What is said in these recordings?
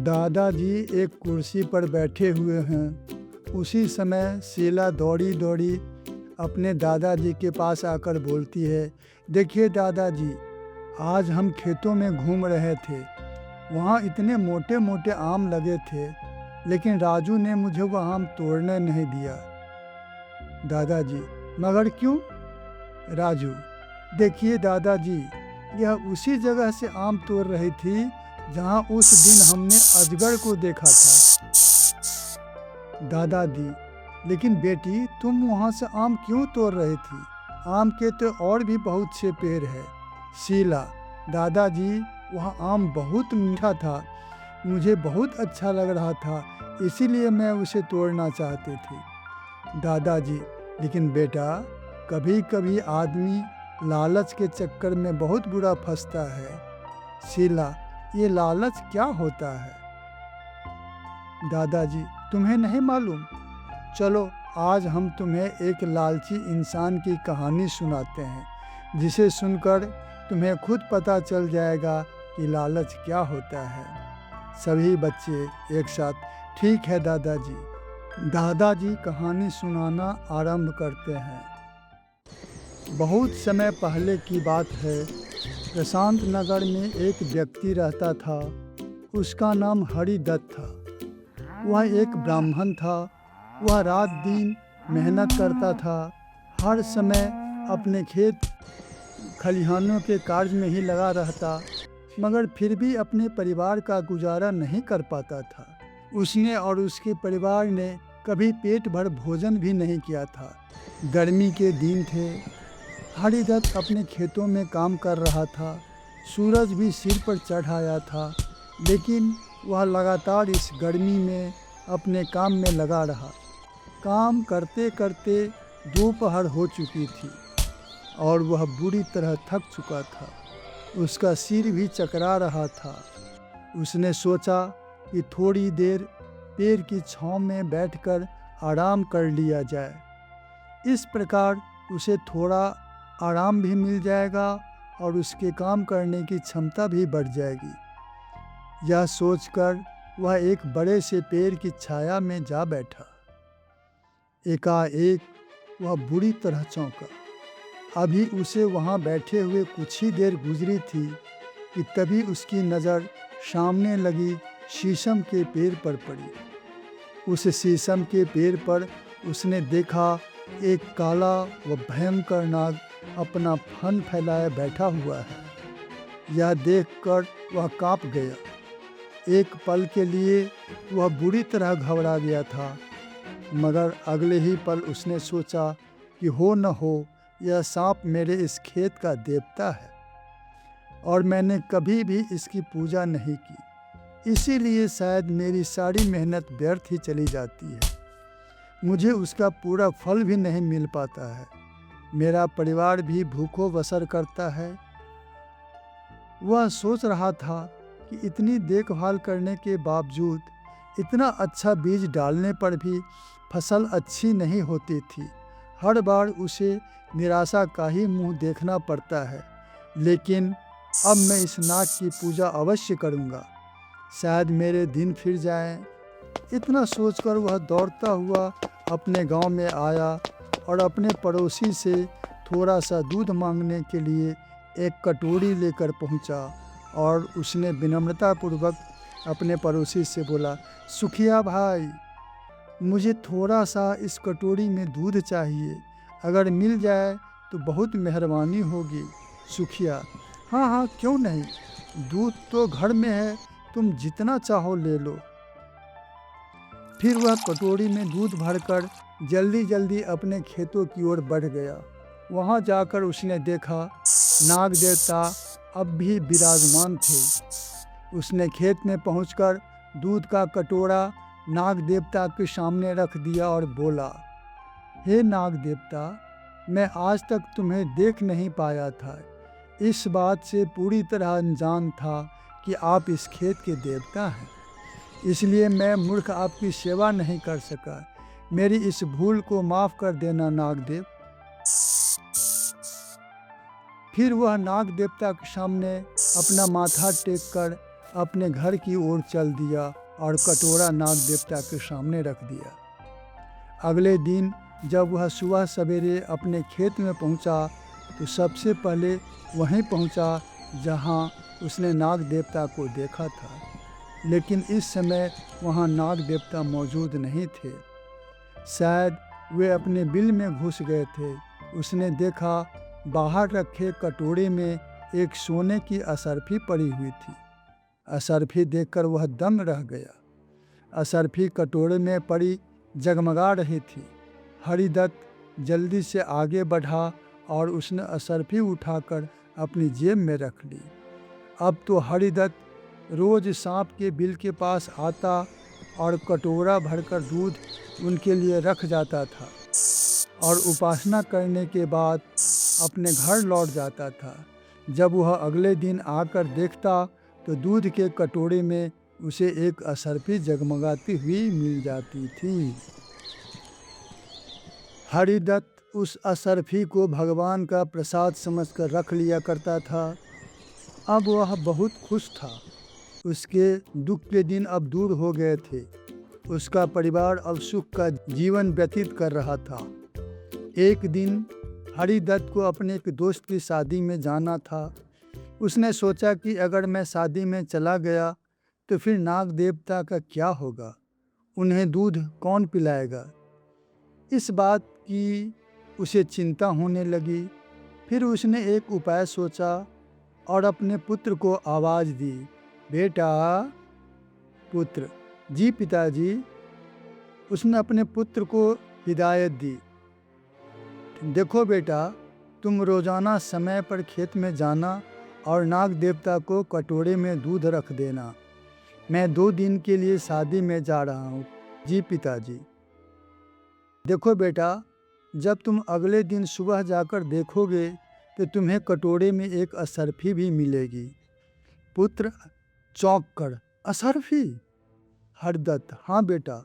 दादाजी एक कुर्सी पर बैठे हुए हैं। उसी समय शीला दौड़ी दौड़ी अपने दादाजी के पास आकर बोलती है, देखिए दादाजी, आज हम खेतों में घूम रहे थे। वहाँ इतने मोटे मोटे आम लगे थे, लेकिन राजू ने मुझे वह आम तोड़ने नहीं दिया। दादाजी, मगर क्यों? राजू, देखिए दादाजी, यह उसी जगह से आम तोड़ रही थी जहाँ उस दिन हमने अजगर को देखा था। दादाजी, लेकिन बेटी, तुम वहाँ से आम क्यों तोड़ रही थी? आम के तो और भी बहुत से पेड़ है। शीला, दादाजी, वहाँ आम बहुत मीठा था, मुझे बहुत अच्छा लग रहा था, इसीलिए मैं उसे तोड़ना चाहती थी। दादाजी, लेकिन बेटा, कभी कभी आदमी लालच के चक्कर में बहुत बुरा फंसता है। शीला, ये लालच क्या होता है? दादाजी, तुम्हें नहीं मालूम? चलो आज हम तुम्हें एक लालची इंसान की कहानी सुनाते हैं, जिसे सुनकर तुम्हें खुद पता चल जाएगा कि लालच क्या होता है। सभी बच्चे एक साथ, ठीक है दादाजी। दादाजी कहानी सुनाना आरंभ करते हैं। बहुत समय पहले की बात है। प्रशांत नगर में एक व्यक्ति रहता था। उसका नाम हरिदत्त था। वह एक ब्राह्मण था। वह रात दिन मेहनत करता था। हर समय अपने खेत खलिहानों के कार्य में ही लगा रहता, मगर फिर भी अपने परिवार का गुजारा नहीं कर पाता था। उसने और उसके परिवार ने कभी पेट भर भोजन भी नहीं किया था। गर्मी के दिन थे। हरिदत्त अपने खेतों में काम कर रहा था। सूरज भी सिर पर चढ़ आया था, लेकिन वह लगातार इस गर्मी में अपने काम में लगा रहा। काम करते करते दोपहर हो चुकी थी और वह बुरी तरह थक चुका था। उसका सिर भी चकरा रहा था। उसने सोचा कि थोड़ी देर पेड़ की छांव में बैठकर आराम कर लिया जाए। इस प्रकार उसे थोड़ा आराम भी मिल जाएगा और उसके काम करने की क्षमता भी बढ़ जाएगी। यह सोचकर वह एक बड़े से पेड़ की छाया में जा बैठा। एकाएक वह बुरी तरह चौंका। अभी उसे वहाँ बैठे हुए कुछ ही देर गुजरी थी कि तभी उसकी नज़र सामने लगी शीशम के पेड़ पर पड़ी। उस शीशम के पेड़ पर उसने देखा एक काला व भयंकर नाग अपना फन फैलाए बैठा हुआ है। यह देखकर वह काँप गया। एक पल के लिए वह बुरी तरह घबरा गया था, मगर अगले ही पल उसने सोचा कि हो न हो यह सांप मेरे इस खेत का देवता है और मैंने कभी भी इसकी पूजा नहीं की, इसीलिए शायद मेरी सारी मेहनत व्यर्थ ही चली जाती है। मुझे उसका पूरा फल भी नहीं मिल पाता है। मेरा परिवार भी भूखों बसर करता है। वह सोच रहा था कि इतनी देखभाल करने के बावजूद, इतना अच्छा बीज डालने पर भी फसल अच्छी नहीं होती थी। हर बार उसे निराशा का ही मुंह देखना पड़ता है। लेकिन अब मैं इस नाग की पूजा अवश्य करूंगा, शायद मेरे दिन फिर जाएं। इतना सोचकर वह दौड़ता हुआ अपने गांव में आया और अपने पड़ोसी से थोड़ा सा दूध मांगने के लिए एक कटोरी लेकर पहुंचा और उसने विनम्रतापूर्वक अपने पड़ोसी से बोला, सुखिया भाई, मुझे थोड़ा सा इस कटोरी में दूध चाहिए, अगर मिल जाए तो बहुत मेहरबानी होगी। सुखिया, हाँ हाँ, क्यों नहीं, दूध तो घर में है, तुम जितना चाहो ले लो। फिर वह कटोरी में दूध भरकर जल्दी जल्दी अपने खेतों की ओर बढ़ गया। वहाँ जाकर उसने देखा नाग देवता अब भी विराजमान थे। उसने खेत में पहुंचकर दूध का कटोरा नाग देवता के सामने रख दिया और बोला, हे नाग देवता, मैं आज तक तुम्हें देख नहीं पाया था। इस बात से पूरी तरह अनजान था कि आप इस खेत के देवता हैं, इसलिए मैं मूर्ख आपकी सेवा नहीं कर सका। मेरी इस भूल को माफ़ कर देना नागदेव। फिर वह नाग देवता के सामने अपना माथा टेक कर अपने घर की ओर चल दिया और कटोरा नाग देवता के सामने रख दिया। अगले दिन जब वह सुबह सवेरे अपने खेत में पहुंचा तो सबसे पहले वहीं पहुंचा जहां उसने नाग देवता को देखा था, लेकिन इस समय वहां नाग देवता मौजूद नहीं थे। शायद वे अपने बिल में घुस गए थे। उसने देखा बाहर रखे कटोरे में एक सोने की असरफी पड़ी हुई थी। असरफी देखकर वह दंग रह गया। असरफी कटोरे में पड़ी जगमगा रही थी। हरिदत्त जल्दी से आगे बढ़ा और उसने असरफी उठाकर अपनी जेब में रख ली। अब तो हरिदत्त रोज सांप के बिल के पास आता और कटोरा भरकर दूध उनके लिए रख जाता था और उपासना करने के बाद अपने घर लौट जाता था। जब वह अगले दिन आकर देखता तो दूध के कटोरे में उसे एक असरफी जगमगाती हुई मिल जाती थी। हरिदत्त उस असरफी को भगवान का प्रसाद समझकर रख लिया करता था। अब वह बहुत खुश था। उसके दुख के दिन अब दूर हो गए थे। उसका परिवार अब सुख का जीवन व्यतीत कर रहा था। एक दिन हरिदत्त को अपने एक दोस्त की शादी में जाना था। उसने सोचा कि अगर मैं शादी में चला गया तो फिर नाग देवता का क्या होगा, उन्हें दूध कौन पिलाएगा। इस बात की उसे चिंता होने लगी। फिर उसने एक उपाय सोचा और अपने पुत्र को आवाज़ दी, बेटा। पुत्र, जी पिताजी। उसने अपने पुत्र को हिदायत दी, देखो बेटा, तुम रोज़ाना समय पर खेत में जाना और नाग देवता को कटोरे में दूध रख देना। मैं 2 दिन के लिए शादी में जा रहा हूँ। जी पिताजी। देखो बेटा, जब तुम अगले दिन सुबह जाकर देखोगे तो तुम्हें कटोरे में एक असरफी भी मिलेगी। पुत्र चौंक कर, असरफी? हरदत्त, हाँ बेटा,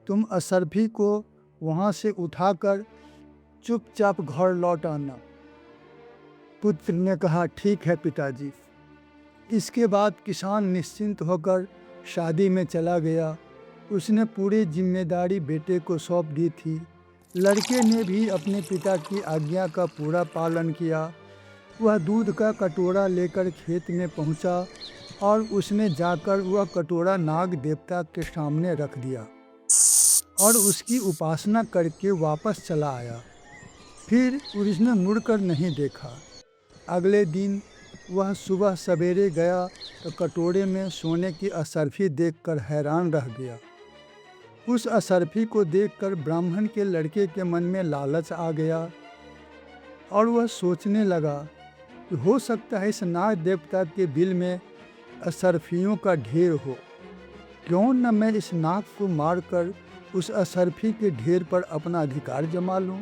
तुम असरफी को वहाँ से उठाकर चुपचाप घर लौट आना। पुत्र ने कहा, ठीक है पिताजी। इसके बाद किसान निश्चिंत होकर शादी में चला गया। उसने पूरी जिम्मेदारी बेटे को सौंप दी थी। लड़के ने भी अपने पिता की आज्ञा का पूरा पालन किया। वह दूध का कटोरा लेकर खेत में पहुंचा और उसने जाकर वह कटोरा नाग देवता के सामने रख दिया और उसकी उपासना करके वापस चला आया। फिर उसने मुड़कर नहीं देखा। अगले दिन वह सुबह सवेरे गया तो कटोरे में सोने की असरफी देखकर हैरान रह गया। उस असरफी को देखकर ब्राह्मण के लड़के के मन में लालच आ गया और वह सोचने लगा कि हो सकता है इस नाग देवता के बिल में असरफियों का ढेर हो। क्यों न मैं इस नाग को मारकर उस असरफी के ढेर पर अपना अधिकार जमा लूं।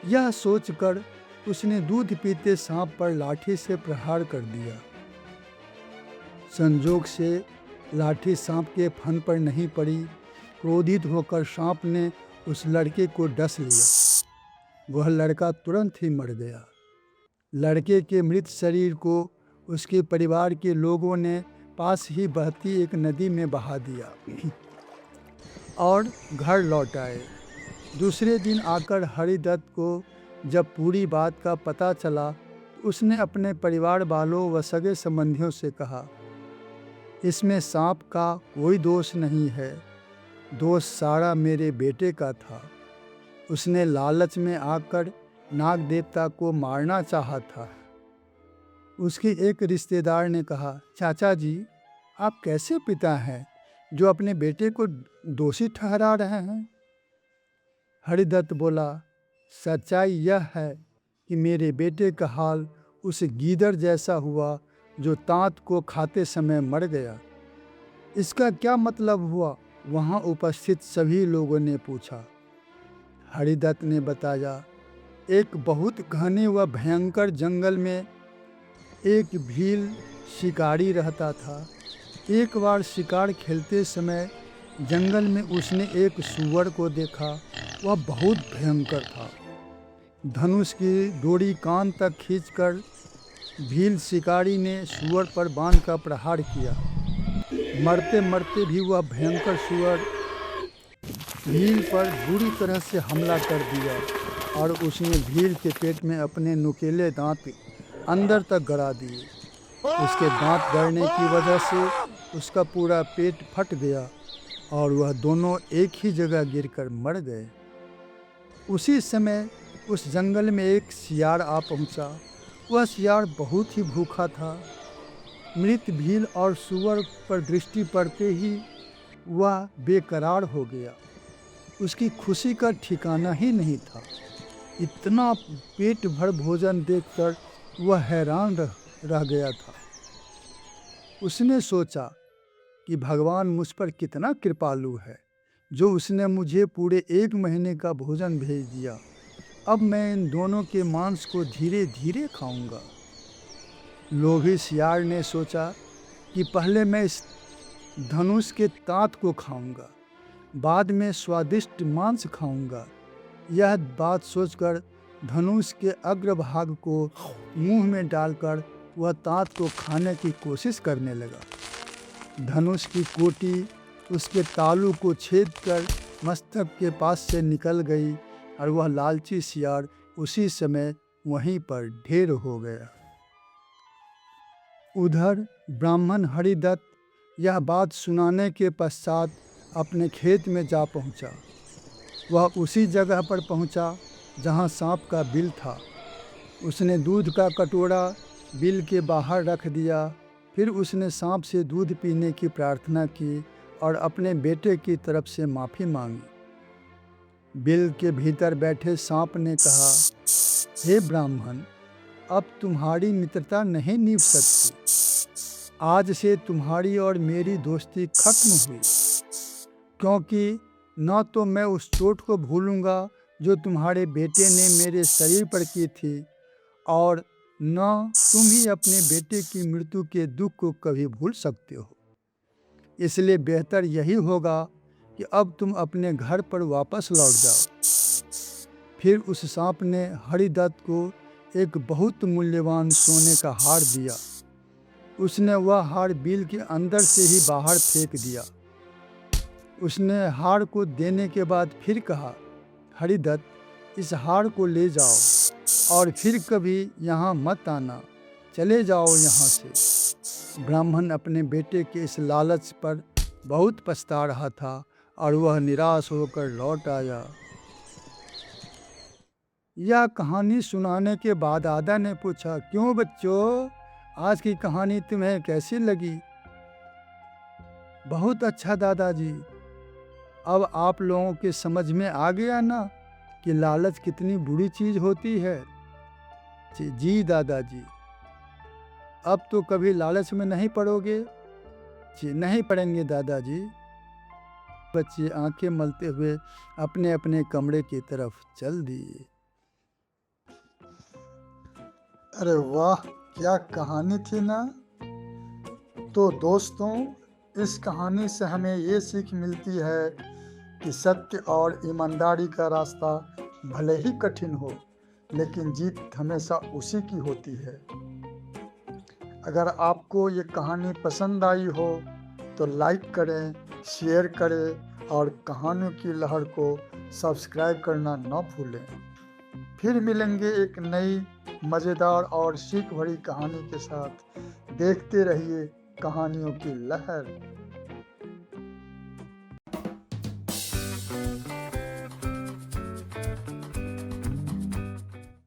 यह सोचकर उसने दूध पीते सांप पर लाठी से प्रहार कर दिया। संजोग से लाठी सांप के फन पर नहीं पड़ी। क्रोधित होकर सांप ने उस लड़के को डस लिया। वह लड़का तुरंत ही मर गया। लड़के के मृत शरीर को उसके परिवार के लोगों ने पास ही बहती एक नदी में बहा दिया और घर लौट आए। दूसरे दिन आकर हरिदत्त को जब पूरी बात का पता चला तो उसने अपने परिवार वालों व सगे संबंधियों से कहा, इसमें सांप का कोई दोष नहीं है, दोष सारा मेरे बेटे का था। उसने लालच में आकर नाग देवता को मारना चाहा था। उसके एक रिश्तेदार ने कहा, चाचा जी, आप कैसे पिता हैं जो अपने बेटे को दोषी ठहरा रहे हैं। हरिदत्त बोला, सच्चाई यह है कि मेरे बेटे का हाल उस गीदड़ जैसा हुआ जो तांत को खाते समय मर गया। इसका क्या मतलब हुआ? वहाँ उपस्थित सभी लोगों ने पूछा। हरिदत्त ने बताया, एक बहुत घने व भयंकर जंगल में एक भील शिकारी रहता था। एक बार शिकार खेलते समय जंगल में उसने एक सूअर को देखा। वह बहुत भयंकर था। धनुष की डोरी कान तक खींचकर भील शिकारी ने सूअर पर बाण का प्रहार किया। मरते मरते भी वह भयंकर सूअर भील पर बुरी तरह से हमला कर दिया और उसने भील के पेट में अपने नुकीले दांत अंदर तक गड़ा दिए। उसके दांत गड़ने की वजह से उसका पूरा पेट फट गया और वह दोनों एक ही जगह गिरकर मर गए। उसी समय उस जंगल में एक सियार आ पहुंचा। वह सियार बहुत ही भूखा था। मृत भील और सूअर पर दृष्टि पड़ते ही वह बेकरार हो गया। उसकी खुशी का ठिकाना ही नहीं था। इतना पेट भर भोजन देखकर वह हैरान रह गया था। उसने सोचा कि भगवान मुझ पर कितना कृपालु है, जो उसने मुझे पूरे 1 महीने का भोजन भेज दिया। अब मैं इन दोनों के मांस को धीरे धीरे खाऊंगा। लोभी सियार ने सोचा कि पहले मैं इस धनुष के दांत को खाऊंगा, बाद में स्वादिष्ट मांस खाऊंगा। यह बात सोचकर धनुष के अग्रभाग को मुंह में डालकर वह दांत को खाने की कोशिश करने लगा। धनुष की कोटी उसके तालू को छेदकर मस्तक के पास से निकल गई और वह लालची सियार उसी समय वहीं पर ढेर हो गया। उधर ब्राह्मण हरिदत्त यह बात सुनाने के पश्चात अपने खेत में जा पहुंचा। वह उसी जगह पर पहुंचा जहां सांप का बिल था। उसने दूध का कटोरा बिल के बाहर रख दिया। फिर उसने सांप से दूध पीने की प्रार्थना की और अपने बेटे की तरफ से माफ़ी मांगी। बिल के भीतर बैठे सांप ने कहा, हे ब्राह्मण, अब तुम्हारी मित्रता नहीं निभ सकती। आज से तुम्हारी और मेरी दोस्ती खत्म हुई, क्योंकि न तो मैं उस चोट को भूलूंगा जो तुम्हारे बेटे ने मेरे शरीर पर की थी, और न तुम ही अपने बेटे की मृत्यु के दुख को कभी भूल सकते हो। इसलिए बेहतर यही होगा कि अब तुम अपने घर पर वापस लौट जाओ। फिर उस सांप ने हरिदत्त को एक बहुत मूल्यवान सोने का हार दिया। उसने वह हार बिल के अंदर से ही बाहर फेंक दिया। उसने हार को देने के बाद फिर कहा, हरिदत्त, इस हार को ले जाओ और फिर कभी यहाँ मत आना। चले जाओ यहाँ से। ब्राह्मण अपने बेटे के इस लालच पर बहुत पछता रहा था और वह निराश होकर लौट आया। यह कहानी सुनाने के बाद दादा ने पूछा, क्यों बच्चों, आज की कहानी तुम्हें कैसी लगी? बहुत अच्छा दादाजी। अब आप लोगों के समझ में आ गया ना कि लालच कितनी बुरी चीज़ होती है। जी दादाजी। अब तो कभी लालच में नहीं पड़ोगे? जी नहीं पड़ेंगे दादाजी। बच्चे आंखें मलते हुए अपने अपने कमरे की तरफ चल दिए। अरे वाह, क्या कहानी थी ना। तो दोस्तों, इस कहानी से हमें ये सीख मिलती है कि सत्य और ईमानदारी का रास्ता भले ही कठिन हो, लेकिन जीत हमेशा उसी की होती है। अगर आपको ये कहानी पसंद आई हो तो लाइक करें, शेयर करें और कहानियों की लहर को सब्सक्राइब करना न भूलें। फिर मिलेंगे एक नई मज़ेदार और सीख भरी कहानी के साथ। देखते रहिए कहानियों की लहर।